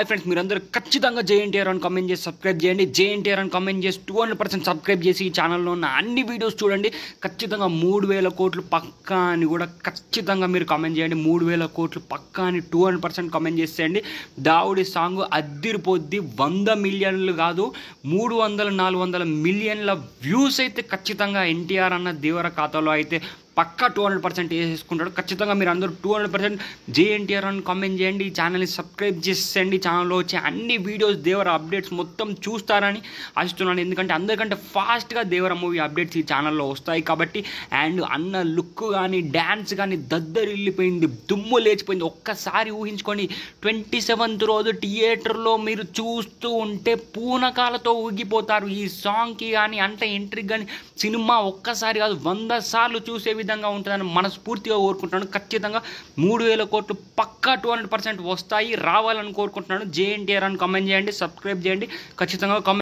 Hi friends, మీరందరూ ఖచ్చితంగా JNTR అని కామెంట్ చేసి సబ్స్క్రైబ్ చేయండి. జేఎన్టీఆర్ అని కామెంట్ చేసి 200% సబ్స్క్రైబ్ చేసి ఈ ఛానల్లో ఉన్న అన్ని వీడియోస్ చూడండి. ఖచ్చితంగా 3000 కోట్లు పక్కా అని కూడా ఖచ్చితంగా మీరు కామెంట్ చేయండి. 3000 కోట్లు పక్కా అని 200% కామెంట్ చేసేయండి. దావుడి సాంగ్ అద్దిరిపోద్ది. 100 మిలియన్లు కాదు, 300-400 మిలియన్ల వ్యూస్ అయితే ఖచ్చితంగా ఎన్టీఆర్ అన్న దేవర ఖాతాలో అయితే పక్కా 200% వేసేసుకుంటాడు. ఖచ్చితంగా మీరు అందరూ 200% జేఎన్టీఆర్ అని కామెంట్ చేయండి. ఈ ఛానల్ని సబ్స్క్రైబ్ చేసేయండి. ఛానల్లో వచ్చే అన్ని వీడియోస్ దేవర అప్డేట్స్ మొత్తం చూస్తారని ఆశిస్తున్నాను. ఎందుకంటే అందరికంటే ఫాస్ట్గా దేవర మూవీ అప్డేట్స్ ఈ ఛానల్లో వస్తాయి కాబట్టి. అండ్ అన్న లుక్ కానీ డ్యాన్స్ కానీ దద్దరిల్లిపోయింది, దుమ్ము లేచిపోయింది. ఒక్కసారి ఊహించుకోండి, 27th రోజు థియేటర్లో మీరు చూస్తూ ఉంటే పూనకాలతో ఊగిపోతారు. ఈ సాంగ్కి కానీ అంటే ఎంట్రీకి కానీ సినిమా ఒక్కసారి కాదు 100 సార్లు చూసే విధంగా ఉంటుందని మనస్ఫూర్తిగా కోరుకుంటున్నాను. ఖచ్చితంగా 3000 కోట్లు పక్కా 200% వస్తాయి, రావాలని కోరుకుంటున్నాను. జేఎన్టీఆర్ అని కామెంట్ చేయండి, సబ్స్క్రైబ్ చేయండి. ఖచ్చితంగా కామెంట్